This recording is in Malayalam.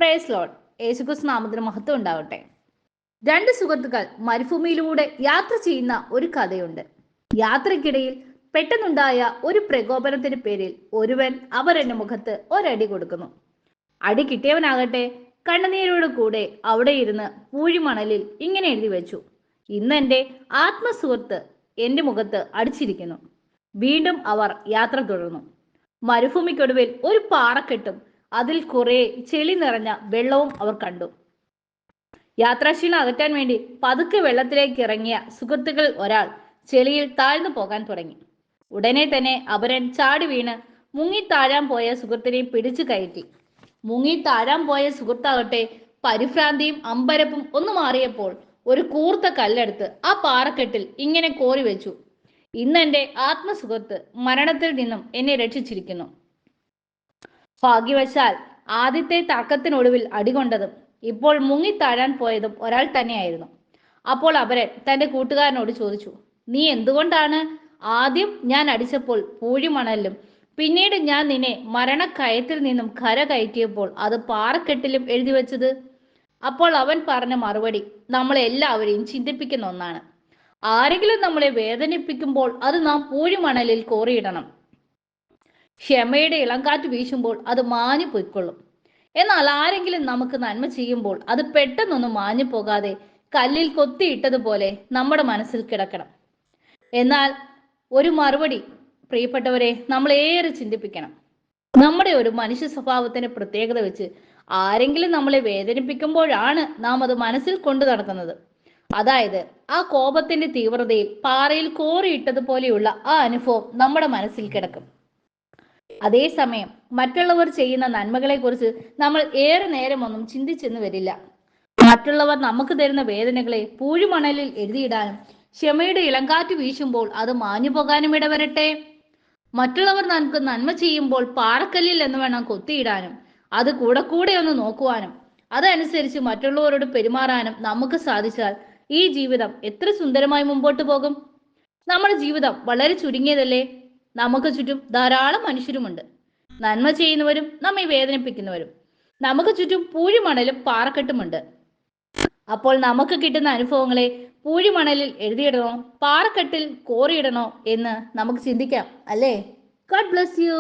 Praise Lord. യേശുക്രിസ്തു നാമത്തിന് മഹത്വം ഉണ്ടാവട്ടെ. രണ്ട് സുഹൃത്തുക്കൾ മരുഭൂമിയിലൂടെ യാത്ര ചെയ്യുന്ന ഒരു കഥയുണ്ട്. യാത്രക്കിടയിൽ പെട്ടെന്നുണ്ടായ ഒരു പ്രകോപനത്തിന് പേരിൽ ഒരുവൻ അവരുടെ മുഖത്ത് ഒരടി കൊടുക്കുന്നു. അടി കിട്ടിയവനാകട്ടെ കണ്ണുനീരോട് കൂടെ അവിടെ ഇരുന്ന് പൂഴിമണലിൽ ഇങ്ങനെ എഴുതി വെച്ചു: ഇന്ന് എൻ്റെ ആത്മസുഹൃത്ത് എൻ്റെ മുഖത്ത് അടിച്ചിരിക്കുന്നു. വീണ്ടും അവർ യാത്ര തുടർന്നു. മരുഭൂമിക്കൊടുവിൽ ഒരു പാറക്കെട്ടും അതിൽ കുറെ ചെളി നിറഞ്ഞ വെള്ളവും അവർ കണ്ടു. യാത്രാക്ഷീണം അകറ്റാൻ വേണ്ടി പതുക്കെ വെള്ളത്തിലേക്ക് ഇറങ്ങിയ സുഹൃത്തുക്കൾ ഒരാൾ ചെളിയിൽ താഴ്ന്നു പോകാൻ തുടങ്ങി. ഉടനെ തന്നെ അപരൻ ചാടി വീണ് മുങ്ങി താഴാൻ പോയ സുഹൃത്തിനെ പിടിച്ചു കയറ്റി. മുങ്ങി താഴാൻ പോയ സുഹൃത്താകട്ടെ പരിഭ്രാന്തിയും അമ്പരപ്പും ഒന്ന് മാറിയപ്പോൾ ഒരു കൂർത്ത കല്ലെടുത്ത് ആ പാറക്കെട്ടിൽ ഇങ്ങനെ കോറി വെച്ചു: ഇന്ന് എൻ്റെ ആത്മസുഹൃത്ത് മരണത്തിൽ നിന്നും എന്നെ രക്ഷിച്ചിരിക്കുന്നു. ഭാഗ്യവശാൽ ആദ്യത്തെ തർക്കത്തിനൊടുവിൽ അടികൊണ്ടതും ഇപ്പോൾ മുങ്ങിത്താഴാൻ പോയതും ഒരാൾ തന്നെയായിരുന്നു. അപ്പോൾ അവരൻ തന്റെ കൂട്ടുകാരനോട് ചോദിച്ചു: നീ എന്തുകൊണ്ടാണ് ആദ്യം ഞാൻ അടിച്ചപ്പോൾ പൂഴിമണലിലും പിന്നീട് ഞാൻ നിന്നെ മരണക്കയത്തിൽ നിന്നും കര കയറ്റിയപ്പോൾ അത് പാറക്കെട്ടിലും എഴുതി വെച്ചത്? അപ്പോൾ അവൻ പറഞ്ഞ മറുപടി നമ്മളെല്ലാവരെയും ചിന്തിപ്പിക്കുന്ന ഒന്നാണ്. ആരെങ്കിലും നമ്മളെ വേദനിപ്പിക്കുമ്പോൾ അത് നാം പൂഴിമണലിൽ കോറിയിടണം. ക്ഷമയുടെ ഇളങ്കാറ്റ് വീശുമ്പോൾ അത് മാഞ്ഞു പൊയ്ക്കൊള്ളും. എന്നാൽ ആരെങ്കിലും നമുക്ക് നന്മ ചെയ്യുമ്പോൾ അത് പെട്ടെന്നൊന്നും മാഞ്ഞു പോകാതെ കല്ലിൽ കൊത്തിയിട്ടതുപോലെ നമ്മുടെ മനസ്സിൽ കിടക്കണം. എന്നാൽ ഒരു മറുപടി പ്രിയപ്പെട്ടവരെ നമ്മൾ ഏറെ ചിന്തിപ്പിക്കണം. നമ്മുടെ ഒരു മനുഷ്യ സ്വഭാവത്തിന്റെ പ്രത്യേകത വെച്ച് ആരെങ്കിലും നമ്മളെ വേദനിപ്പിക്കുമ്പോഴാണ് നാം അത് മനസ്സിൽ കൊണ്ടു നടക്കുന്നത്. അതായത് ആ കോപത്തിന്റെ തീവ്രതയിൽ പാറയിൽ കോറിയിട്ടതുപോലെയുള്ള ആ അനുഭവം നമ്മുടെ മനസ്സിൽ കിടക്കും. അതേസമയം മറ്റുള്ളവർ ചെയ്യുന്ന നന്മകളെ കുറിച്ച് നമ്മൾ ഏറെ നേരമൊന്നും ചിന്തിച്ചെന്ന് വരില്ല. മറ്റുള്ളവർ നമുക്ക് തരുന്ന വേദനകളെ പൂഴിമണലിൽ എഴുതിയിടാനും ക്ഷമയുടെ ഇളങ്കാറ്റ് വീശുമ്പോൾ അത് മാഞ്ഞു പോകാനും ഇടവരട്ടെ. മറ്റുള്ളവർ നമുക്ക് നന്മ ചെയ്യുമ്പോൾ പാറക്കല്ലിൽ എന്ന് വേണം കൊത്തിയിടാനും അത് കൂടെ കൂടെ ഒന്ന് നോക്കുവാനും അതനുസരിച്ച് മറ്റുള്ളവരോട് പെരുമാറാനും നമുക്ക് സാധിച്ചാൽ ഈ ജീവിതം എത്ര സുന്ദരമായി മുമ്പോട്ട് പോകും. നമ്മുടെ ജീവിതം വളരെ ചുരുങ്ങിയതല്ലേ? നമുക്ക് ചുറ്റും ധാരാളം മനുഷ്യരുമുണ്ട്, നന്മ ചെയ്യുന്നവരും നമ്മെ വേദനിപ്പിക്കുന്നവരും. നമുക്ക് ചുറ്റും പൂഴിമണലും പാറക്കെട്ടുമുണ്ട്. അപ്പോൾ നമുക്ക് കിട്ടുന്ന അനുഭവങ്ങളെ പൂഴിമണലിൽ എഴുതിയിടണോ പാറക്കെട്ടിൽ കോറിയിടണോ എന്ന് നമുക്ക് ചിന്തിക്കാം, അല്ലേ? God bless you.